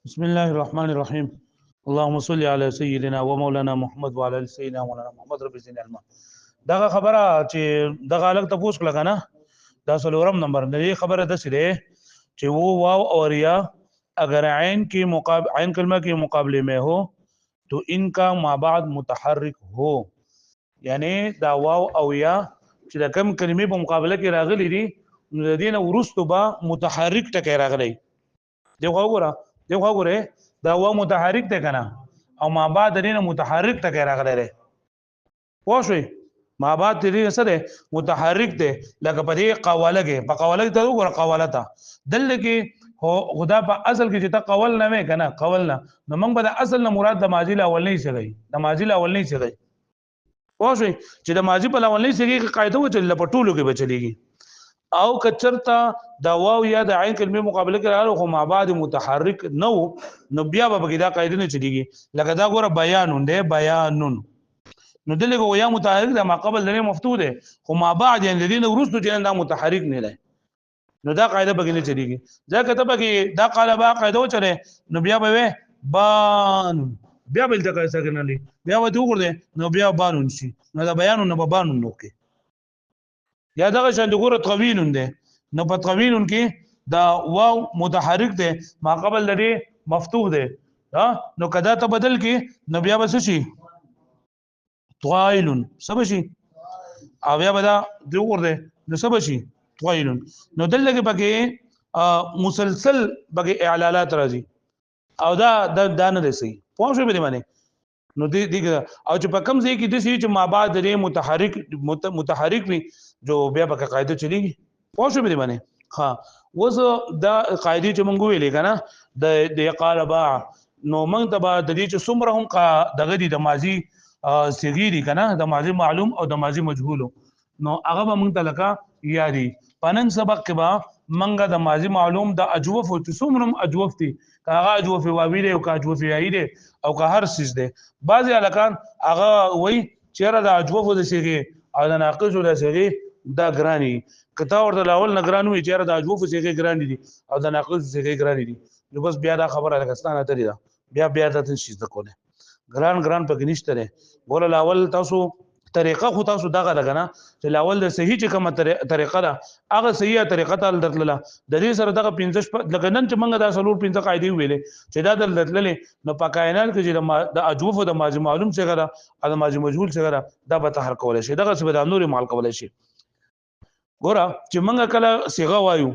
بسم الله الرحمن الرحيم. اللهم صل على سيدنا ومولانا محمد وعلى ال سيدنا مولانا محمد رب زدنا علما. دا خبره چې د غالک ته پوښ کړه کنه دا سلورم نمبر دی خبره د سره چې وہ واو اور یا اگر عین کی مقابل عین کلمہ کے مقابلے میں ہو تو ان کا ما بعد متحرک ہو یعنی دا واو او یا چې د کم کلمې په مقابله کې راغلي دي نو د دې نه ورستو به متحرک ټکی راغلی دی وګوره دا واو متحرک ته کنه او ما بعد دې نه متحرک ټکی راغلی دی پوه شئ ما بعد دې سره متحرک دی لکه په دې قواله کې په قواله ته وګوره قواله ته دلته کې خدا په اصل کې چې تا قول نه مې کنه قول نه نو موږ به د اصل نه مراد د ماضی الاول نه شي د ماضی الاول نه شي پوه شئ چې د ماضی په اول نه شي قاعده و چې لپټولو کې بچلېږي او کچرتا دا واو یا د عین کلمې مقابله کې راغلو خو ما بعد متحرک نو بیا به دا قاعده نه چلیږي لکه دا ګوره بیانون دی بیانون نو دلته یا متحرک دا ما قبل لري مفتوح دی خو ما بعد یعنی الذين ورستو چې دا متحرک نه دی نو دا قاعده به نه چلیږي ځکه ته به دا قالبا قاعده و چره نو بیا به بان بیا بل ځکه څنګه نه بیا و دې وګورئ نو بیا بانون شي نو دا بیانون نه بانون نو کې یا دغه شان د ګوره طویلون دی نو په طویلون کې دا واو متحرک دی ما قبل لري مفتوح دی نو کدا ته بدل کې نو بیا بس شي طویلون سب شي او بیا بدا دی وګورئ نو سب شي طویلون نو دلته کې پکې مسلسل پکې اعلالات راځي او دا نه دی صحیح پوه شئ به دی باندې نو دې او چې په کم ځای کې د سې چې ما بعد لري متحرک وي جو بیا په قاعده چلیږي پوه شو به باندې ها وز دا قاعده چې مونږ ویلې کنه د قالبا نو مونږ تبا د دې چې څومره هم دغه دي د ماضي صغیری کنه د ماضي معلوم او د ماضي مجهول نو هغه به مونږ تلکا یادي پنن سبق کې با مونږ د ماضي معلوم د اجوف او څومره اجوف دي هغه اجوف واوی دی او کا اجوف یای دی او کا هر سیس دی بعضی الکان هغه وای چیرې د اجوف د سیږي او د ناقص د سیږي دا ګرانی کته ورته لاول نگران وي چیرې د اجوف سیږي ګرانی دي او د ناقص سیږي ګرانی دي نو بس بیا دا خبره لګستانه تری دا بیا د شي د کوله ګران پکې نشته لري ګور لاول تاسو طریقه خو تاسو دغه لګنه چې لاول د صحیح چې کومه طریقه ده هغه صحیحه طریقه ته درتله د دې سره دغه 15 لګنن چې موږ دا سلور 15 قاعده ویلې چې دا درتله نو په کائنات کې چې د اجوف او د ماضي معلوم څنګه ده او د ماضي مجهول څنګه ده دا به تحرک کولای شي دغه څه به د نور مال کولای شي ګوره چې موږ کله صيغه وایو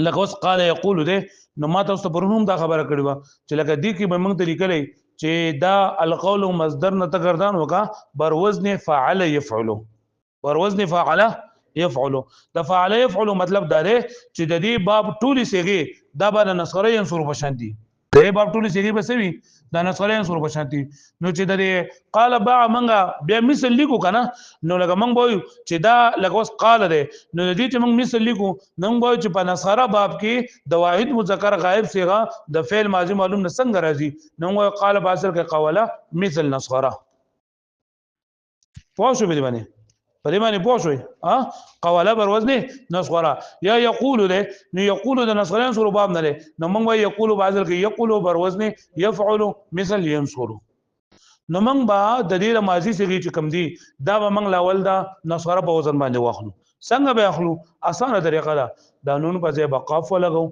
لکه اوس قال یقول ده نو ما تاسو پرونم دا خبره کړې و چې لکه دې کې به موږ طریقې لې چې دا القول مصدر نه تګردان وکا بر وزن فعل يفعل بر وزن فعل يفعل د فعل يفعل مطلب دا دی چې د دې باب ټولي صيغه دا به نصره ينصر بشانتي د باب ټولي صيغه بسوي دا نصره ينصر بشانتي نو چې د قال باع منغا بیا مثل لیکو کنه نو لکه موږ وایو چې دا لکه اوس قال دی نو د دې چې موږ مثل لیکو نو موږ وایو چې په نصره باب کې د واحد مذکر غائب صيغه د فعل ماضي معلوم نه څنګه راځي نو موږ قال په اصل کې قوله مثل نصره پوه شو به باندې په دې باندې پوه شوي قواله بر وزن نصغره یا یقول له نو یقول د نصغرین سره باب نه له نو موږ وایو یقول بعضل کې یقول بر وزن يفعل مثل ينصر نو موږ با د دې ماضي صيغه چې کم دي دا به موږ لاول دا نصغره په وزن باندې واخلو څنګه به اخلو اسانه طریقه ده دا نون په ځای به قاف ولګو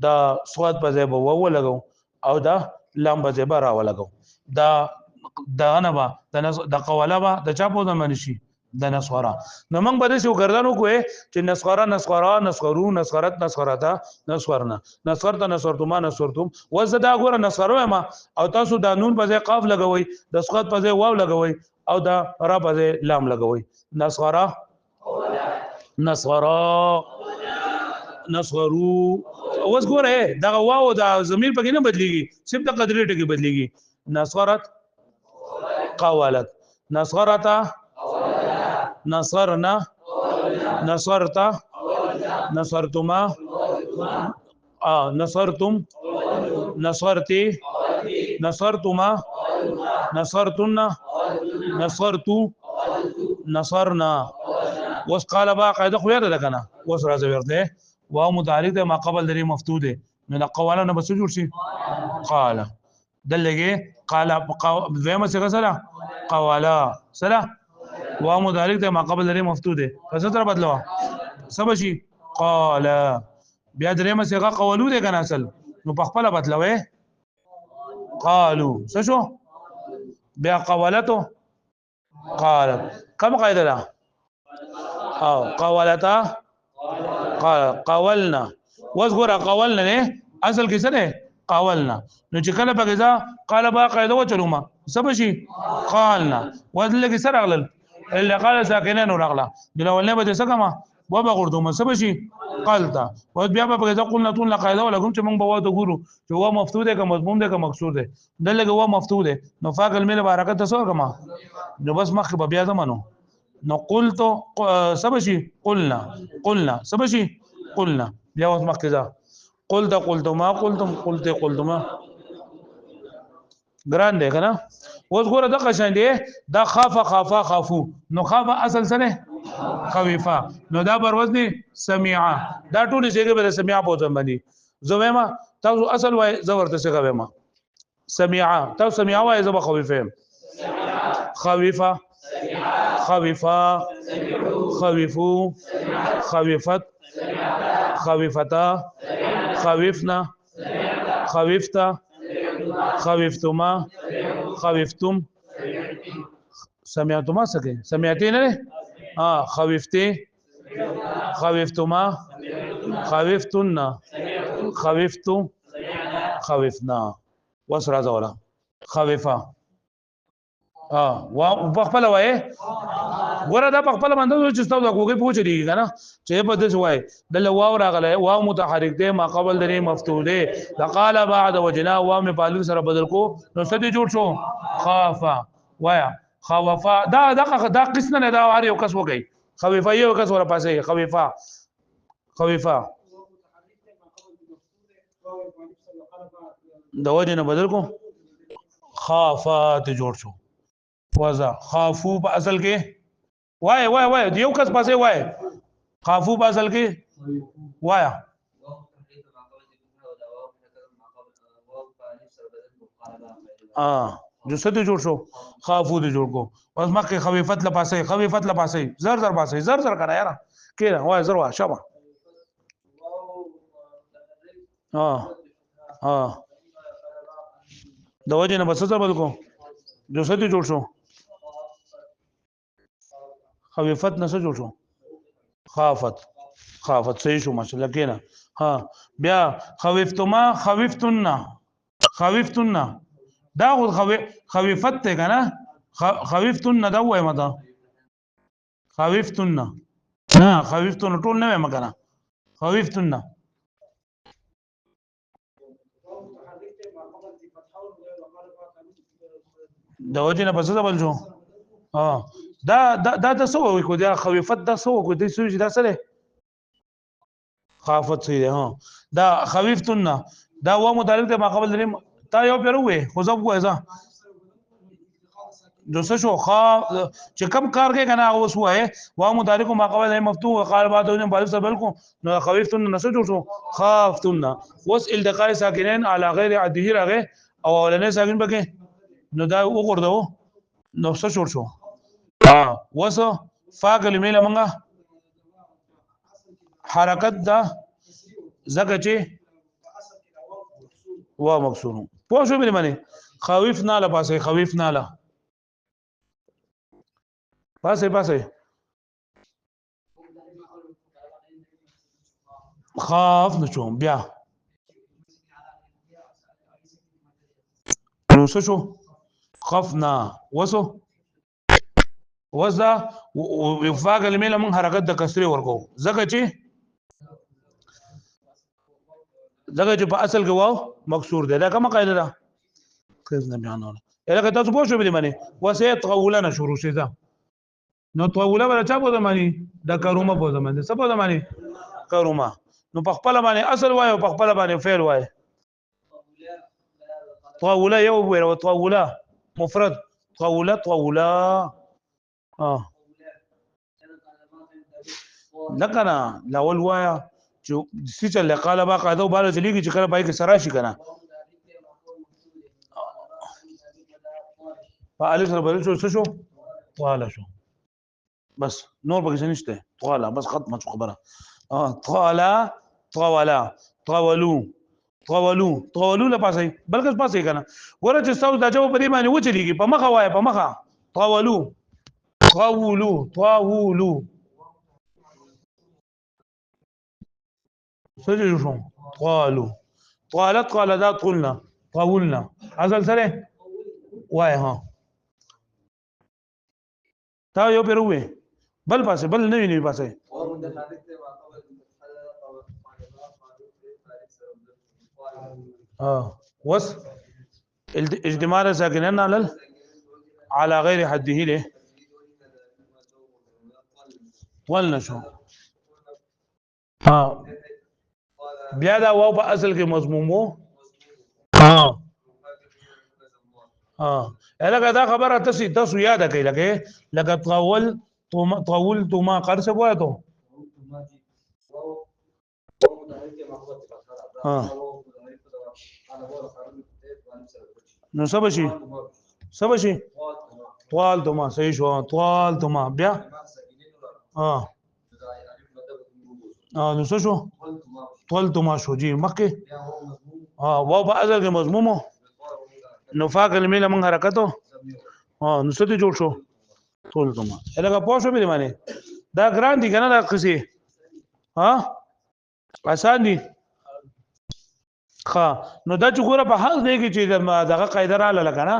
دا صاد په ځای به واو لګو او دا لام په ځای به را ولګو دا نه با د قواله با د چا په ځمن شي د نصغره نو موږ به څه وګرځانو کوی چې نصغره نصغرو نصغرت نصغرتا نصغرنا نصغرت نصغرتما نصغرتم وزدا ګوره نصغره ما او تاسو د نون په ځای قاف لګوي د صاد په ځای واو لګوي او د را په ځای لام لګوي نصغره نصغرو اوس ګوره دا واو د ضمیر پکې نه بدليږي صرف د قدرې ټکی بدليږي نصغرت قولت نصغرتا نصرنا نصرتا نصرتما نصرتم نصرتي نصرتما نصرتن نصرتو نصرنا وس قال با قاعده خو یاد ده کنه وس راځي ورته واو متعلق ده ما قبل لري مفتوح ده نو دا قواله نه بس جوړ شي قال دلګه قال دویمه څنګه سره قواله سره وا مدارک ته ما قبل لري مفتوح ده پس تر بدلوا سب شي قال بیا درېمه څنګه قولو ده کنه اصل نو په خپل بدلوي قالوا څه شو بیا قولته قالت كم قاعده ده او قولتا قال قولنا واذكر قولنا نه اصل کې څه ده قولنا نو چې کله په غذا قال با قاعده و چلوما سب شي قالنا وذل کې سره غلل الا قال ساكنين ورغلا بلولنه به څه کما و به غردوم سب شي قالتا و بیا په غذا قلنا تون قاعده ولا کوم چې موږ به وته ګورو چې هو مفتوح ده که مضموم ده که مکسور ده دلته هو مفتوح ده نو فاعل مل برکت تاسو کما نو بس مخ به بیا زمانو نو قلت سبشي قلنا سبشي قلنا بیا اوس مخ کذا قلت ما قلتما ګران دی کنه اوس ګوره د قشان دی دا خافو نو خاف اصل سره خويفه نو دا بر وزن سميعه دا ټول شي به سميعه پوتم باندې زویما تاسو اصل وای زورته څه کوي سميعه تاسو سميعه وای زب خويفه خويفه خوفا خوفوا خوفت خوفتا خوفنا خوفتا خوفتما خوفتم سمعتما سکے سمعتين نه خوفتي خوفتما خوفتن خوفتو خوفنا وسرا زولا خوفا وا په خپل وای ګوره دا په خپل باندې چې تاسو کوګي پوښ دی کنه چې په دې وای د واو راغله واو متحرک دی ما قبل درې مفتوح دی لقال بعد وجنا واو می پالو سره بدل کو نو څه دې جوړ شو خافا وایا خوفا دا قسم نه دا هر یو کس وګي خوفا یو کس ور پاسه خوفا د وجنه بدل کو خافا ته جوړ شو وزا خافو په اصل کې وای دیو کس پاسه وای خافو په اصل کې وایا جو څه دې جوړ شو خافو دې جوړ کو اوس مکه خويفت لپاسه زر کنه یار کړه وای زر وا شابه د وجه نه بس څه بل کو جو څه دې جوړ شو خوفت نه څه جوړ شو خافت صحیح شو ماشاءالله کینا بیا خوفتن دا خوفت ته کنه خوفتن دا وای متا خوفتن ټول نه وایم کنه خوفتن د وجه نه پس بل شو دا څه وای کو دا خوفت دا څه وای کو دې سوچ دا سره خافت سي دا خوفتن دا و متعلق ته ما قبل لري تا یو پیرو وې خو زب وایزا جو څه شو چې کم کار کې کنه اوس وای و متعلق ما قبل لري مفتوح وقال بعد ان بعد سبل کو نو خوفتن نس جو شو خافتن وس التقاء ساکنين على غير عده راغه او ولنه ساکن بکې نو دا وګورځو نو څه جوړ شو وسو فاعل مله منګه حرکت دا زکه چې وا مکسور پوه شو به معنی خوفنا لا پاسه خاف نشو بیا نو څه شو خفنا وسو وزا وفاقل مله من حرکت د کسری ورکو زکه چې په اصل کې واو مکسور ده دا کومه قاعده ده کله نه بیانونه الکه تاسو پوه شو به معنی وسه طولنا شروع شي دا نو طوله ولا چا په معنی د کرومه په معنی څه په معنی کرومه نو په خپل معنی اصل وای او په خپل معنی فعل وای طوله یو ویل او طوله مفرد طوله لکنا لاول وایا چې سی چل قال با قاعده وباله چلیږي چې کله پای کې سره شي کنه فالف سره بدل شو څه شو طال شو بس نور بقى نشته طال بس ختمه خبره طال طولا طولوا طولوا لا پاسي بلکې پاسي کنه ګوره چې تاسو دا جواب پرې باندې و چلیږي په مخه وای په مخه طولوا سجل شو طالت دا طولنا اصل سره وای ها تا یو پیروي بل پاسه بل نه پاسه وس اجتماع ساكنين على غير حده له ولنا شو بیا دا واو په اصل کې مضمومو لکه دا خبره تاسو یاد کړئ لکه طول ما قرص وایو نو سبا شي طوال تما صحیح شو طوال تما بیا نو څه شو طول تما شو جی مکه واو په اصل کې مضمومو نو فاعل مله من حرکتو نو څه ته جوړ شو طول تما لکه پوه شو به معنی دا ګران دي کنه دا قصې آسان دي نو دا چې ګوره په حال دی کې چې دغه قاعده رااله کنه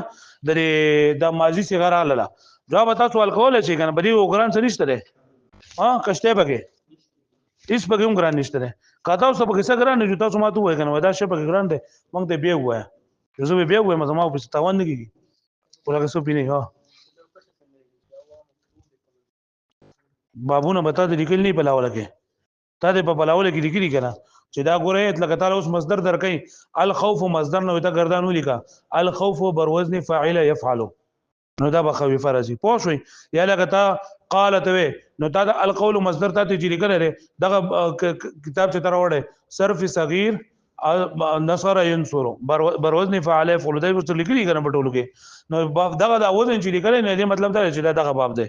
د ماضي صيغه رااله جواب تاسو ول کول شي کنه بدی وګران څه نشته ده کشته بګه هیڅ بګه هم ګران نشته ده کاته اوس بګه څه ګران نه تاسو ماته وای کنه دا شی بګه ګران ده مونږ ته بیا وای زه به بیا وای ما په 57 نه کیږي ولکه څه پینې بابونه بتا دې لیکل نه بلاول کې تا دې په بلاول کې لیکلي کنه چې دا ګوره لکه تعالی اوس مصدر درکې الخوف مصدر نو ته گردان ولیکا الخوف بر وزن فاعل يفعل نو دا بخوف راځي پوه شئ یا لکه تا قالت وي نو دا القول مصدر ته چې لیکل لري دغه کتاب چې تر وړه صرف صغیر نصر ينصر بر وزن فاعل يفعل دا څه لیکلي کنه په ټولو کې نو دغه دا وزن چې لیکل نه دی مطلب دا چې دغه باب دی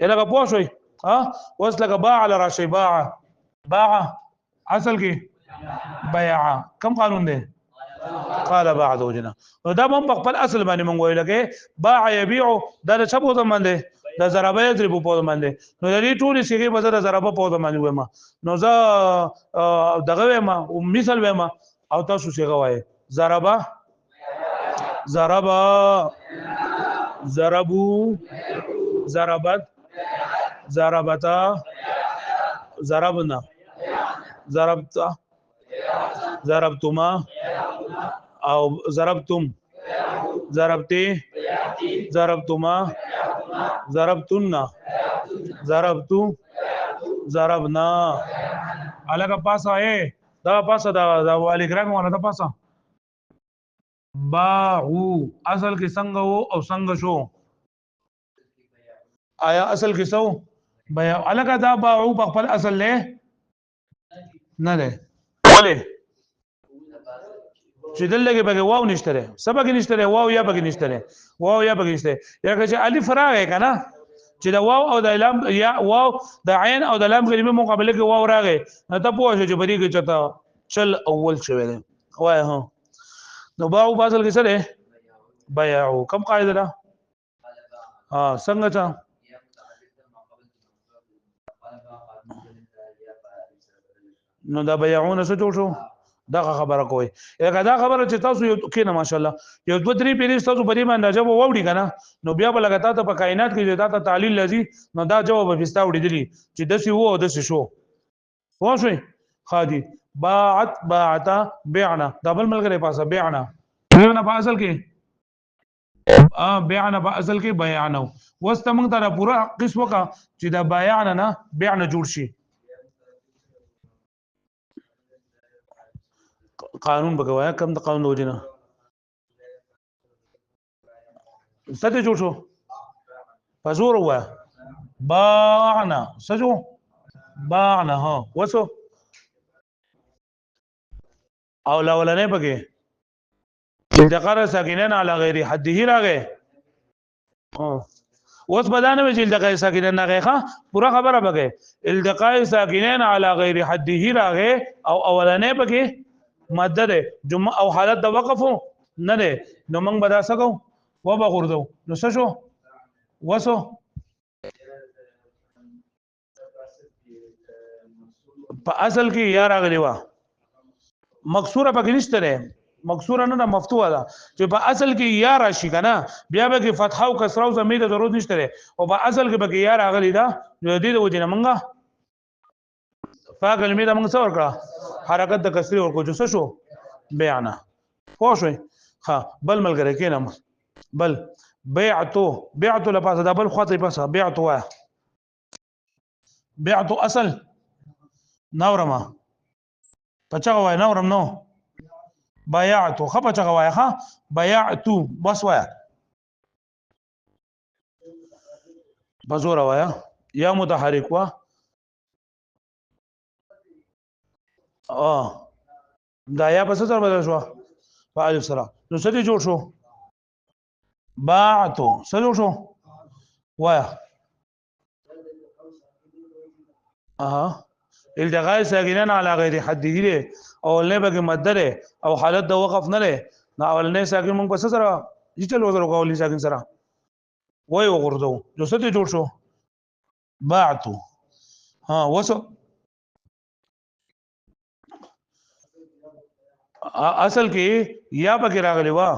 یا لکه پوه شئ اوس لکه باع على راشي باع اصل کې بيع کم قانون دی قال بعد وجنا نو دا هم په خپل اصل باندې مونږ ویل کې باع يبيع دا څه په ځم باندې دا ضربه یضرب په ځم باندې نو د دې ټول شي په ځای ضربه په ځم باندې وایم نو زه دغه وایم او مثال وایم او تاسو څه غواړئ ضربه ضربوا ضربت ضربتا ضربنا ضربت ضربتما او ضربتم ضربتي ضربتما ضربتن ضربتو ضربنا الګه پاسه دا پاسه دا والی ګرام ولا دا پاسه باعو اصل کې څنګه وو او څنګه شو آیا اصل کې سو بیا الګه دا باعو په خپل اصل له نه ده ولې چې دلته بګه واو نشته ده سبق نشته ده واو یا بګه نشته ده واو یا بګه نشته یا چې الف راغی کنه چې دا واو او د لام یا واو د عین او د لام کلمه مقابله کې واو راغی نو ته پوه شو چې بری کې چتا چل اول شوی ده وای ها نو باو باصل کې څه ده بیاعو کم قاعده ده څنګه چا نو دا بیاعون څه جوړ شو دا خبره کوي اګه دا خبره چې تاسو یو کینه ماشاءالله یو دوه درې پیری تاسو په دې باندې جواب ووړي کنه نو بیا به لګا ته په کائنات کې دا ته تعلیل لذي نو دا جواب به استاوړي دي چې دسی وو او دسی شو واښوي خادي باعت بعنا دبل ملګری پاسه بعنا په اصل کې بیعنا په اصل کې بیانو وست موږ ته پورا قسم کا چې دا بیان نه بیان جوړ شي قانون بګوایا کم د قانون وجنه ستې جوړ شو فزور هوا باعنا سجو باعنا ها وسو او لاولنې پکې التقاء ساکنین علی غیر حده راغی اوس بدانه وی التقاء ساکنین راغی پورا خبره بګه التقاء ساکنین علی غیر حده راغی او اولنې پکې ماده ده جمع او حالت د وقف نه ده نو موږ بدا سکو و به غردو نو څه شو وسو په اصل کې یا راغلی وا مکسوره پکې نشته ده مکسوره نه مفتوحه ده چې په اصل کې یا راشي کنه بیا به کې فتحه او کسره او ضمیر د ضرورت نشته ده او په اصل کې به یا راغلی دا نو دې د وجه نه مونږه فاعل می دا مونږ څور کړه حرکت د کسری ورکو جو څه شو بیان پوه شئ ها بل ملګری کینم بل بعتو لپاره دا بل خاطر پاسه بعتو اصل نورما پچا وای نورم نو بایعتو خپه چا وای ها بایعتو بس وای بزور وای یا متحرک وا دا یا پس سره بدل شو فالف سره نو څه دي جوړ شو باعتو څه جوړ شو وای التقاء ساکنین علی غیر حده او نه بګه مدره او حالت د وقف نه له نا اولنې ساکن موږ پس سره چې لوزر کولی ساکن سره وای وګورځو جو څه ته جوړ شو باعتو وسو اصل کې یا پکې راغلی وا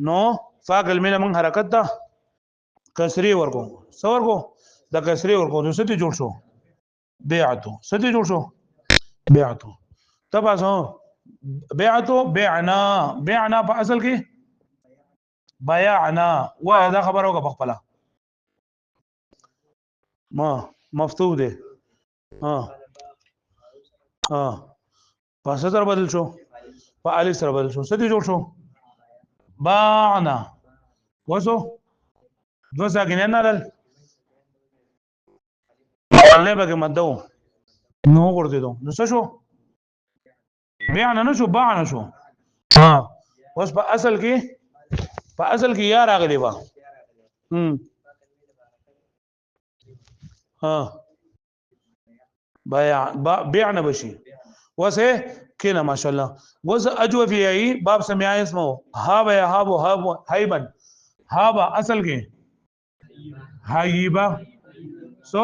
نو فاعل مینه موږ حرکت دا کسری ورکو څور کو د کسری ورکو جو څه ته جوړ شو بیعتو څه ته جوړ شو بیعتو تاسو بیعتو بعنا په اصل کې بیعنا دا خبره وکړه په خپل ما مفتوح ده پس سره بدل شو په الف سره بدل شو څه دي جوړ شو باعنا وسو دو ساکنین نه دل نه بګه مدو نو ورته دو نو څه شو بیعنا نه شو باعنا شو اوس په اصل کې یا راغلی با بیعنا بشي وسه کنا ماشاءالله وز اجو فی ای باب سمیا اسمو هابا یا هابو هایبن هابا اصل کې هایبا سو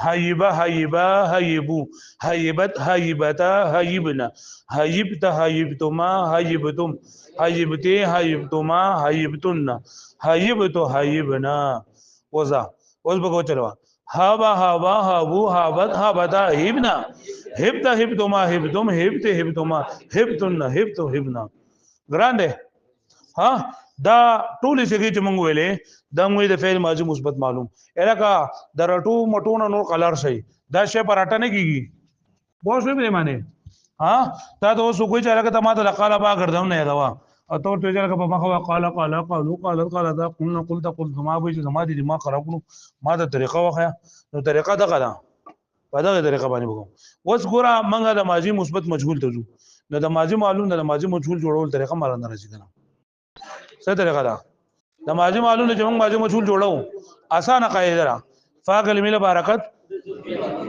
هایبو هایبت هایبتا هایبنا هایبت هایبتما هایبتم هایبتی هایبتما هایبتن هایبتو هایبنا وزا بگو چلوا هابا هابو هابت هابتا هیبنا هبتا هبتما هبتم هبت هبتما هبتن هبتو هبنا ګرانده دا ټول څه چې مونږ ویلې دا موږ د فعل ماضی مثبت معلوم الکه درټو مټونه نور قلار شي دا شی پر اٹه نه کیږي بوښ به معنی تا ته اوس کوئی چې الکه ته ما ته قال با ګرځم نه دا او ته ته چې په مخه قال دا قلت ما به چې ما دي ما خراب کړو ما د طریقه وخه نو طریقه دغه ده په دغه طریقه باندې وګورم اوس ګوره منګه د ماضی مثبت مجهول ته ځو نو د ماضی معلوم د ماضی مجهول جوړول طریقه مرانه راځي کنه څه طریقه ده د ماضی معلوم چې موږ ماضی مجهول جوړو اسانه قاعده ده فاعل مل برکت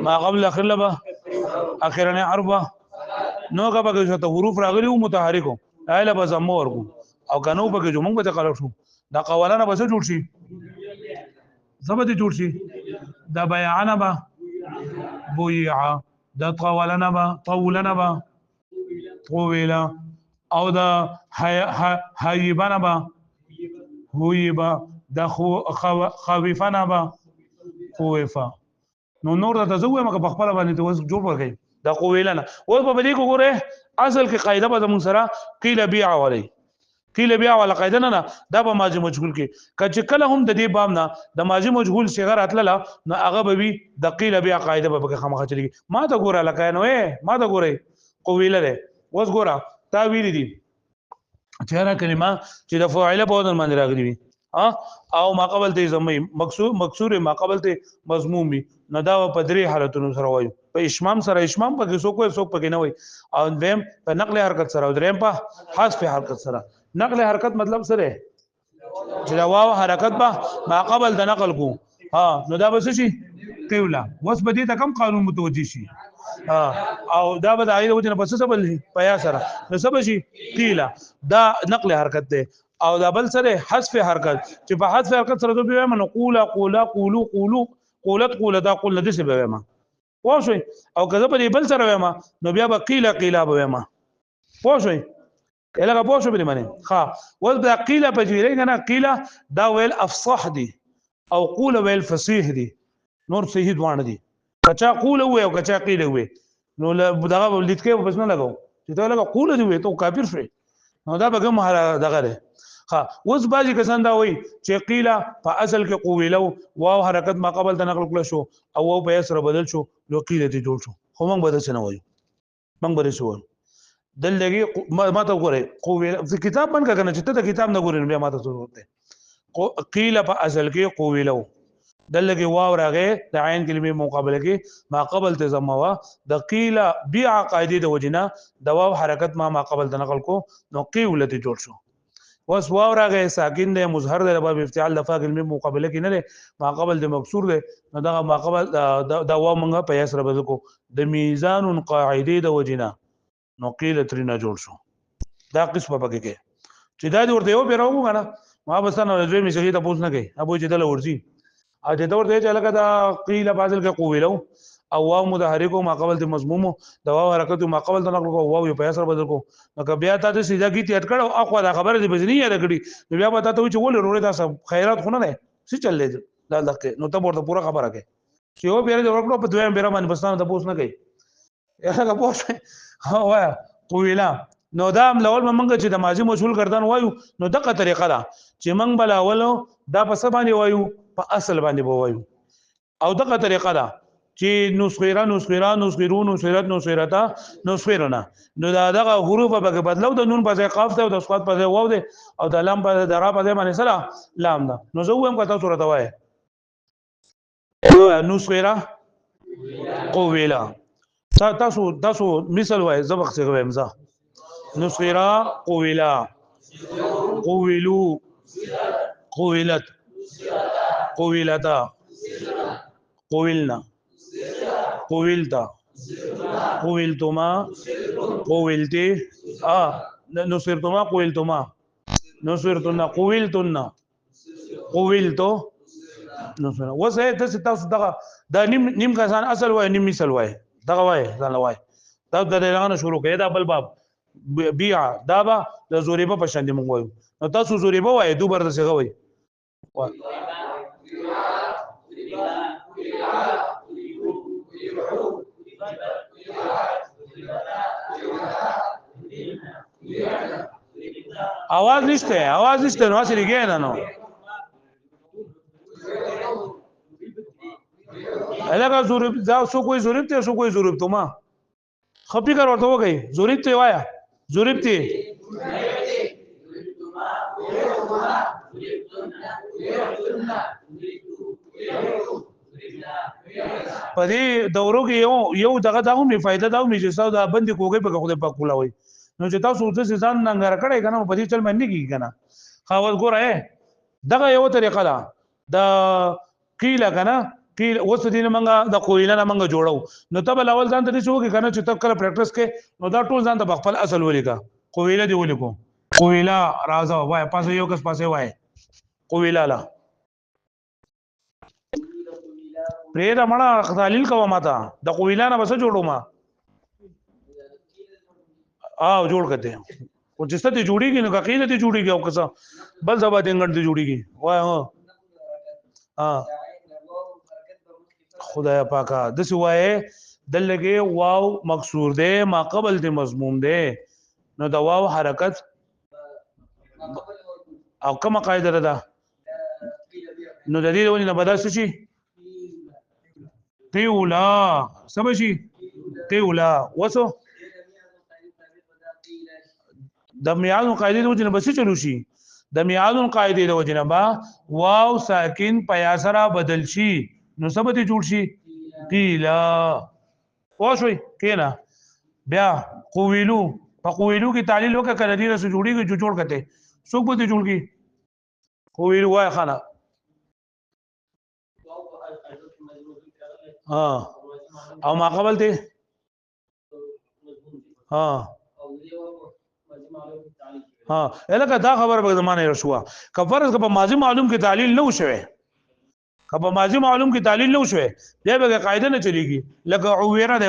ما قبل اخر لبا اخرنه اربع نو کا به ته حروف راغلي او متحرکو ایله به زمو ورکو او کنو به جو موږ به قلب شو دا قولانه به څه جوړ شي زبد جوړ شي دا بیان به بویع دا طولنا با طویلا او دا حیبنا با حیبا دا خویفنا با خویفا نو نور دا تزوی مکا بخبالا بانی تو جوړ ورکي دا قویلنا اوس په دې کو ګوره اصل کې قاعده به موږ سره قیل بیع علی قیل بیع ولا قاعده نه دا په ماضی مجهول کې کچ کله هم د دې باب نه د ماضی مجهول صيغه راتله نو هغه به د قیل بیع قاعده به خامخا چلیږي ما ته ګوره لکه نو ما ته ګوره قویله ده اوس ګوره تا ویل دي چهره کلمه چې د فاعل په ودن باندې راغلي وي او ما قبل ته زمي مکسور ما قبل ته مضمومي نو دا په درې حالتونو سره وایو په اشمام سره اشمام پکې څوک پکې نه وای او دیم په نقل حرکت سره او دریم په حذف حرکت سره نقل حرکت مطلب سره چې دا واو حرکت به ما قبل د نقل کو نو دا بس شي قیولا وس بدی ته کم قانون متوجي شي او دا به د عین وجه نه بس څه بل پیا سره نو سب شي قیلا دا نقل حرکت ده او دا بل سره حذف حرکت چې په حذف حرکت سره دوی وایم نو قولت دا قول نه دي به وایم واښوي او کله په بل سره وایم نو بیا به قیلا به وایم واښوي الهغه پوښو به معنی ول دا قیلا په جوړه کنه قیلا دا ویل افصح دي او قول ویل فصیح دي نور صحیح دوان دي کچا قول وې او کچا قیل وې نو دغه لیدکې په بسنه لګاو چې ته لګا قول دی وې ته کافر شې نو دا به کوم دغه ده اوس باجی کسان دا وای چې قیلا په اصل کې قویلو واو حرکت ما قبل د نقل کړو شو او واو په سره بدل شو نو قیل دي جوړ شو خو موږ بدل څه نه وایو موږ بدل شو دلته ما ته وګوره قویل په کتاب باندې کنه چې ته کتاب نه ګورې بیا ما ته ضرورت ده قیل په اصل کې قویلو دلته واو راغې د عین کلمې مقابله کې ما قبل ته زموا د قیل بیا قاعده د وجنه د واو حرکت ما قبل د نقل کو نو قیل دي جوړ شو وس واو راغی ساکن دی مظهر دی باب افتعال د فاعل کلمې مقابله کې نه دی ما قبل د مکسور دی نو دا ما قبل دا واو منغه په یسر بدل کو د میزان قاعده د وجنه نو قیل ترنا جوړ شو دا قسمه پکې کې چې دا ورته یو پیراو غواړه ما بسنه رجوع می شهید پوښ نه کوي ابو چې دل ورځي ا چې دا ورته چې لکه دا قیل بازل کې قویلو او واو متحرک ما قبل د مضموم د واو حرکت ما قبل د نقل کو واو په یسر بدل کو نو بیا تاسو سیده کی تیټ کړو اخو دا خبره دې بزنی یاد کړی بیا به تاسو چې ولې وروړي تاسو خیرات خونه نه څه چلې دا لکه نو ته ورته پورا خبره کوي چې یو بیر دې ورکړو په دویم بیر باندې بسنه د پوس نه کوي هغه پوس وا قویلا نو دا لول منګه چې د ماضی مشغول کردان وایو نو دغه طریقه ده چې منګ بل اولو دا په سبا باندې وایو په اصل باندې وایو او دغه طریقه ده چې نسخیرنا نو دا دغه حروف به بدلو د نون په ځای قاف ته او د صاد په ځای واو ده او د لام په د را په ځای باندې سره لام ده نو زه وایم کته صورت وای نسخیرا قویلا تاسو مثال وای زبخ څه وایم ځه نسخیرا قویلا قویلو قویلت قویلتا قویلنا قویلتا قویلتما قویلتی نصرتما قویلتما نصرتنا قویلتنا قویلتو نصر وسه تاسو دغه دا نیم کسان اصل وای نیم مثال وای دغه وای ځان وای دا د اعلان شروع کړه دا بل باب بيع دا با د زوریبه په شان دي مونږ وایو نو تاسو زوریبه وای دوبر د څه وای आवाज नसते नو اصلي ګینه نو الګا زورب دا سو کوئی زورب ته سو کوئی زورب ته ما خپي کار ورته وګي زورب ته وایا زورب ته پدې دورو کې یو دغه می فائدہ دا می چې ساده بندي کوګي په خوده په کولاوي نو چې تاسو د ځان ننګر کړی کنه په دې چل باندې کیږي کنه خاوت ګوره دغه یو طریقه ده د قیل کنه قیل اوس دې منګه د قویل نه منګه جوړو نو تب اول ځان ته شو کې کنه چې تب کله پریکټیس کې نو دا ټول ځان ته خپل اصل ولیکا قویل دی ولیکو قویلا راځه وای پاسه یو کس پاسه وای قویلا لا پرې دا مړه تعلیل کوه ماته د قویلا نه بس جوړو ما جوړ کته او چې ستې جوړیږي نو قاعده ته جوړیږي او کسا بل ځبا دنګړ ته جوړیږي وای خدای پاکا د څه وای دلګه واو مکسور ده ما قبل د مضموم ده نو دا واو حرکت او کومه قاعده ده نو د دې ونی نه بدل شي قیولا سمجي قیولا وسو د میانو قاعده د وجه نه بس چلو شي د میعادن قاعده د وجنه با واو ساکن پیا سره بدل شي نو سبت جوړ شي قیل واښوي کینا بیا قویلو په قویلو کې تعلیل وکړه کله دې سره جوړیږي جو جوړ کته څوک به جوړ کی قویلو وای خانه ها او ما قبل ته ها ها الکه دا خبره په زمانه رسوا کفرز په ماضی معلوم کې تعلیل نه وشوي کله ماضی معلوم کې تعلیل نه وشوي بیا به قاعده نه چلیږي لکه عویره د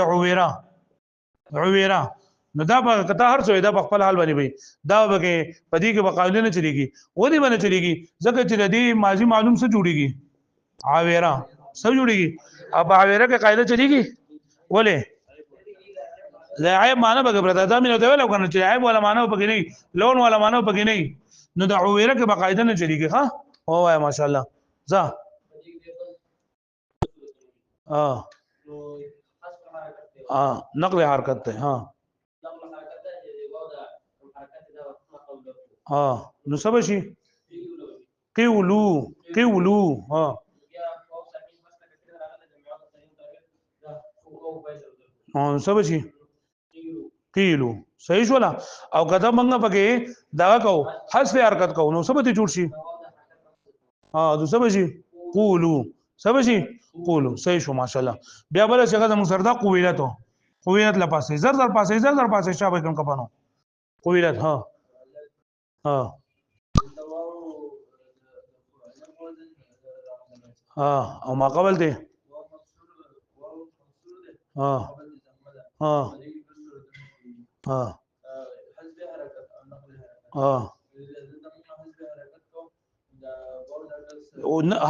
عویره نو دا په کته هر څه دا په خپل حال باندې وي دا به پدې کې قاعده نه چلیږي ودی باندې چلیږي ځکه چې د دې ماضی معلوم څه جوړيږي عویره څه جوړيږي اب عویره کې قاعده چلیږي ولې لا عیب معنا به بردا دا مینه ته ویل کنه چې عیب ولا معنا پکې نه لون ولا معنا پکې نه نو د عویره کې باقاعده نه چلیږي ها او وای ماشاءالله ځه نقل حرکت ته نو سبا شي قولو سبا شي قیلو صحیح شولا او کته منګه پکې دا کو حذف حرکت کو نو سبا ته جوړ شي نو سبا شي قولو صحیح شو ماشاءالله بیا بل څنګه زموږ سردا قویلت لا پاسه زر پاسه شابه کوم کپانو قویلت او ما قبل ته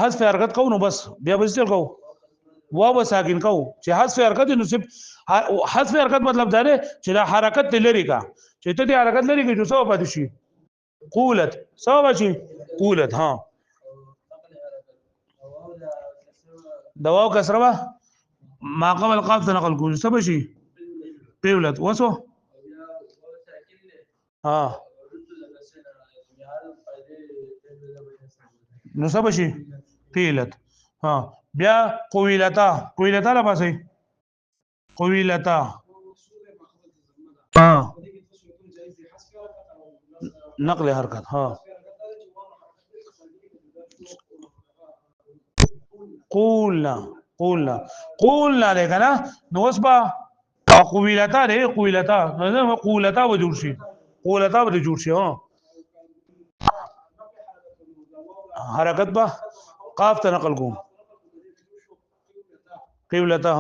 حذف حرکت کو نو بس بیا بسل کو واو ساکن کو چې حذف حرکت نو صرف حذف حرکت مطلب دا دی چې دا حرکت لري کا چې ته دې حرکت لري کې جو سبب پاتې شي قولت سبب شي قولت دواو کسره ما قبل قاف ته نقل کو سبب شي قولت وسو نو سبب شي قیلت بیا قویلتا لا پاسه قویلتا نقل حرکت قولنا لیکن نو وسبا قویلتا به جوړ شي حرکت با قاف ته نقل کوم قولتا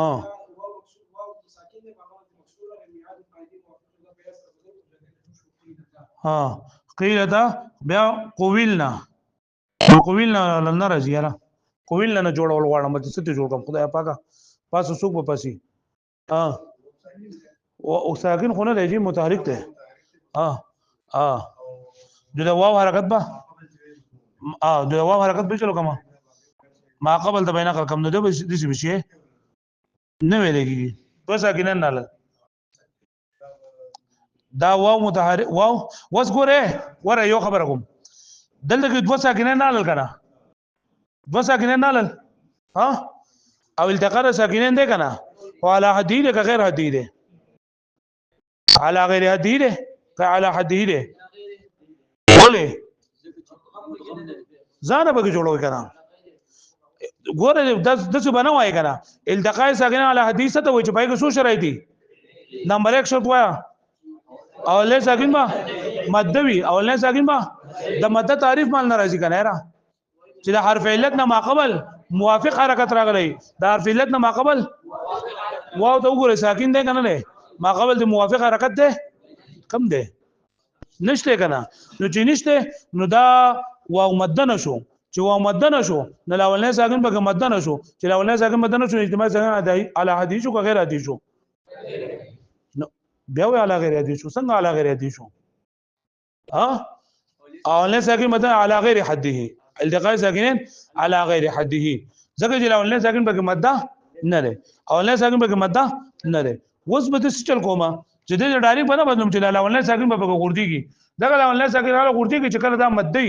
قیلتا بیا قویلنا لنه راځي یاره قویلنا نه جوړول غواړم چې څه ته جوړ کوم خدای پاکه پاسو څوک په پاسي او ساکن خونه دی متحرک ته د واو حرکت به چلو کما ما قبل ته بینه کم نو د دې بشي نه ویل کیږي تو ساکن نه لاله دا واو متحرک واو وس ګوره یو خبره کوم دلته کې دو ساکن نه لاله کنه او التقاء ساکنین ده کنه وعلى حديده غیر حديده على غیر حديده على حديده ولې ځان به جوړوي کنه ګوره د څه بنوي کنه التقاء ساکنین على حديثه ته وي چې پای کې څو شرایط دي نمبر 1 شرط وایا اولنه ساکن با مدوي اولنه ساکن با د مد تعریف مال ناراضي کنه را چې د حرف علت نه ماقبل موافق حرکت راغلی د حرف علت نه ماقبل واو ته وګوره ساکن دی کنه نه ماقبل د موافق حرکت ده کم ده نشته کنه نو چې نشته نو دا واو مد نه شو چې واو مد نه شو نو اولنه ساکن به مد نه شو چې اولنه ساکن مد نه شو اجتماع څنګه علی حدیث او غیر حدیث شو نو بیا وی علی غیر حدیث شو څنګه علی غیر حدیث شو اولنه ساکن مد علی غیر حده التقاء ساکنین علی غیر حده ځکه چې اولنه ساکن به ماده نه ده اولنه ساکن به ماده نه ده اوس به څه چل کومه چې د ډایرکټ په نه بدلم چې اولنه ساکن به ګورديږي دغه ولنه ساکنه غورتي کې چې کله دا مدې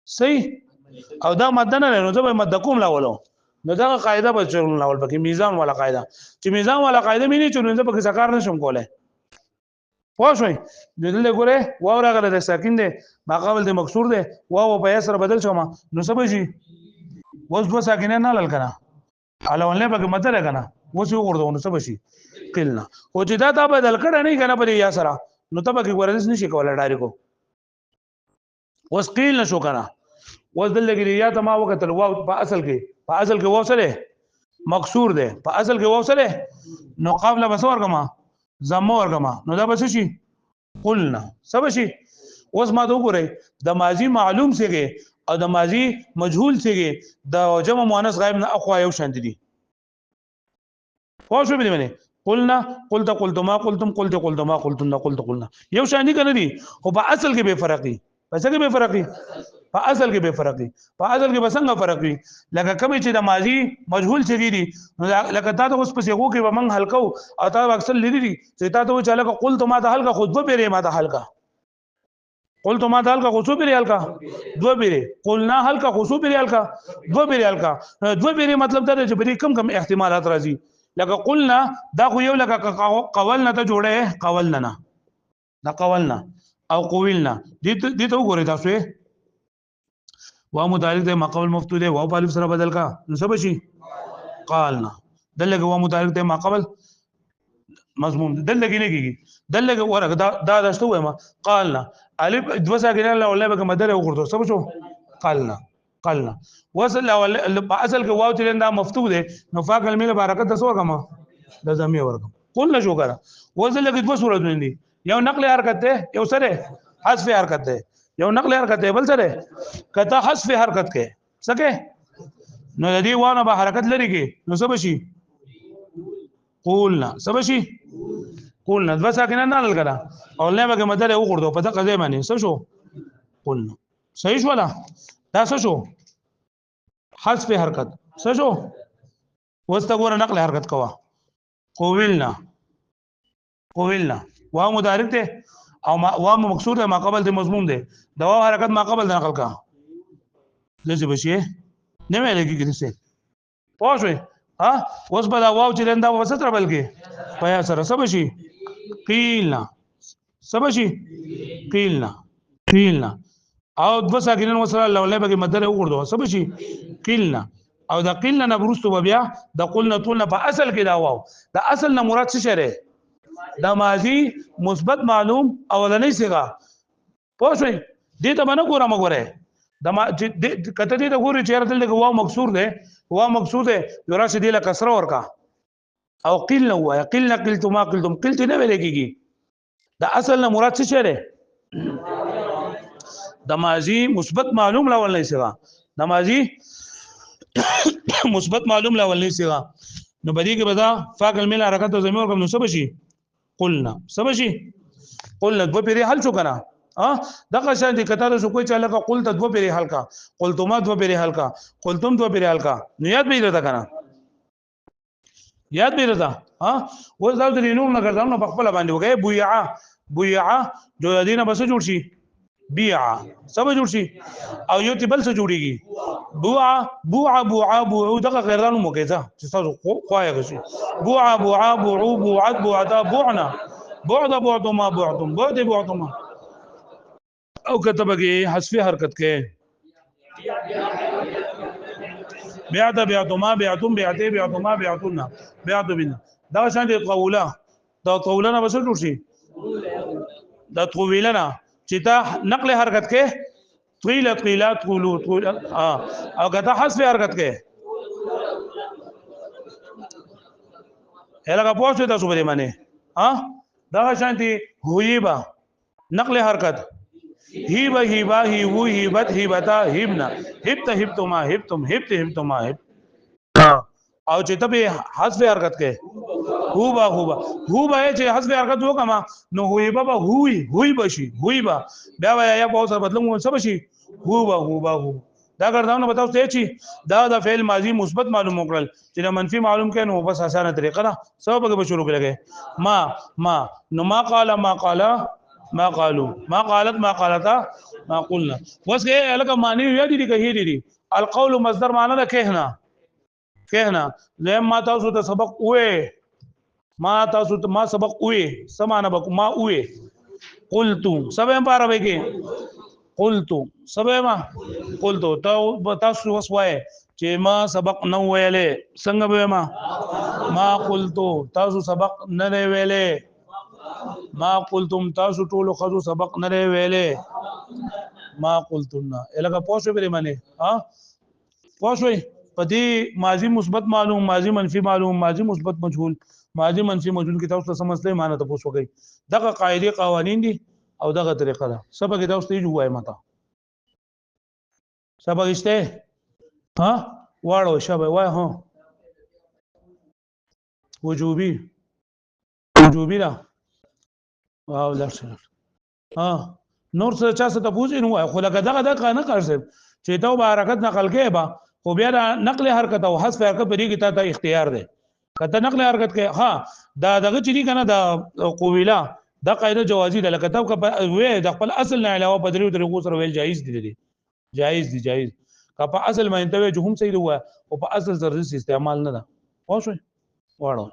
صحیح او دا ماده نه نو زه به ماده کوم لاولو نو دا قاعده به چون لاول پکې میزان والا قاعده چې میزان والا قاعده مې نه چون زه پکې سکار نشم کولای پوه شئ دلته ګوره واو راغله د ساکن دی ماقابل د مکسور دی واو په سره بدل شوم نو څه به شي وس دو ساکنه نه لال کنه علونه پکې ماده لګنه وس یو ورته نو څه به شي قلنا او چې دا تا بدل کړه نه کنه په یا سره نو ته پکې ورته نشي کولای ډایرکو وس قیل نشو کنه وس دلته یا ته ما وکتل واو په اصل کې واو سره مکسور ده په اصل کې واو سره نو قابل بس ورګما زمو ورګما نو دا بس شي قلنا سب شي اوس ما ته وګورئ د ماضی معلوم سیږي او د ماضی مجهول سیږي د جمع مؤنث غایب نه اخوا یو شان دي خو شو به دي قلنا قلت ما قلتم قلت ما قلتم قلنا یو شان دي کنه دي خو په اصل کې به فرق دي پس کې به فرق دي په اصل کې به فرق دي په اصل کې به څنګه فرق دي لکه کوم چې د ماضی مجهول څه دي لکه تا ته اوس پسې وګو کې به من حلقو او تا اکثر لري دي چې تا ته چاله قلت ما ته حلقه خود به پیری ما ته حلقه قلت ما ته حلقه خود پیری حلقه دو پیری قلنا حلقه خود پیری حلقه دو پیری حلقه دو پیری مطلب دا چې بری کم احتمالات راځي لکه قلنا دا خو یو لکه قولنا ته جوړه قولنا نه دا قولنا او قولنا دې ته وګورئ تاسو وا متعلق ده ما قبل مفتوح ده واو الف سره بدل کا نو سب شي قالنا دلګه وا متعلق ده ما قبل مضمون دلګه نه کیږي دلګه ورګه دا داشته وایم قالنا الف دوسا کې نه ولا به مدره وګورئ سب شو قالنا وصل اصل کې واو چې دا مفتوح ده نو فا کلمې برکت د سو کما د زمي ورګه قلنا شو کرا وصل کې دوه صورتونه دي یو نقل حرکت ده یو سره حذف حرکت ده یو نقل حرکت دی بل سره کته حذف حرکت کې سکه نو د دې وانه به حرکت لري کې نو سب شي قولنا سب شي قولنا د ساکنه نه لګرا او نه به مدره وګورځو په دغه ځای باندې څه شو قولنا صحیح شو ولا دا څه شو حذف حرکت څه شو وسته ګور نقل حرکت کوا قولنا واو مضارع ته او واو مکسور ده ما قبل ده مضمون ده د واو حرکت ما قبل ده نقل کا لږه بشي نه مې لګي کیسه پوښوي ها اوس به دا واو چې لندا وسط را بلکې پیا سره سب شي قیلنا سب شي قیلنا او دو ساکنن وسره لولې به مدره وګورځو سب شي قیلنا او دا قیلنا نه برستو بیا د قلنا طولنا په اصل کې دا واو د اصل نه مراد څه شری دا ماضی مثبت معلوم اولنۍ صيغه پوښوي دې ته باندې ګورم غوړې دا کته دې ته ګوري چې راته لګ واو مکسور ده یورا سي دې له کسره ورکا او قیل نو یا قلت ما قلتم قلت نه ویل کېږي دا اصل نه مراد څه شری دا ماضی مثبت معلوم لا اولنۍ صيغه دا ماضی مثبت معلوم لا اولنۍ صيغه نو بدی کې بدا فاعل مل حرکت او ضمیر کوم نو سب شي قلنا سب شي قلنا دو پیری حل شو کنه دغه شان دي کته شو کوئی چاله قلت دو پیری حل کا قلتما دو پیری حل کا قلتم دو پیری حل کا نو یاد به رہتا کنه یاد به رہتا و زاو د نور نه ګرځاو نو خپل باندې وګي بويعه جو دینه بس جوړ شي بيعه سب جوړ شي او یو تبل سره جوړيږي بوع دغه غیرانو موګه چې تاسو خوایې غشي بوع بعدا بعنا بعد ما بعتم او كتبږي حذف حرکت کې بعتما بعتم بعته بعتما بعتنا بعت بنا دا شان دي قوله دا قولنا بس جوړ شي دا طويلنا چې تا نقل حرکت کې طويل او کته حذف حرکت کې هلکه پوښتنه تاسو به معنی دا شانتي هویبا نقل حرکت هیبا هیو هیبت هیبتا هیبنا هبتما هبتما او چې ته به حذف حرکت کې هوبا چې حذف حرکت وکما نو هویبا هوی بشي هویبا بیا یا په اوسه بدلون څه بشي هوبا دا ګرځاو نو بتاو ته چې دا د فعل ماضی مثبت معلوم وکړل چې منفي معلوم کړي نو بس اسانه طریقه ده سبب به شروع کړي ما نو ما قال ما قالوا ما قالت ما قالتا ما قلنا بس ايه لك معنی یاد دي که دي القول مصدر معنی ده کہنا لم ما تاسو ته سبق وې ما تاسو ته ما سبق وې سمانه بک ما وې قلت سبه پاره وکې قلت سبه ما قلت تاسو وسوای چې ما سبق نو ویلې څنګه به ما قلت تاسو سبق نه ویلې ما قلتم تاسو ټول خذو سبق نه ویلې ما قلتنا الګه پوښې بری معنی ها پوښوي پدې ماضی مثبت معلوم ماضی منفی معلوم ماضی مثبت مجهول ماضی منفی مجهول کې تاسو سمجھلې معنی ته پوښوږي دغه قاعده قوانین دي او دغه طریقه ده سبق کې تاسو ته جوړای متا سبق استه ها واړو شبه وای ها وجوبي لا واو لرسل ها نور څه چا څه ته پوښتنه نو خو لکه دغه نه کارسه چې ته به حرکت نقل کې با خو بیا نقل حرکت او حذف حرکت په دې کې ته اختیار دی کته نقل حرکت کې ها دا دغه چې کنه دا قویلا دا قاعده جوازي ده لکه ته وې د خپل اصل نه علاوه په دریو طریقو سره ویل جایز دي جایز که په اصل باندې ته جو هم صحیح وای او په اصل سره استعمال نه ده واښوي واړو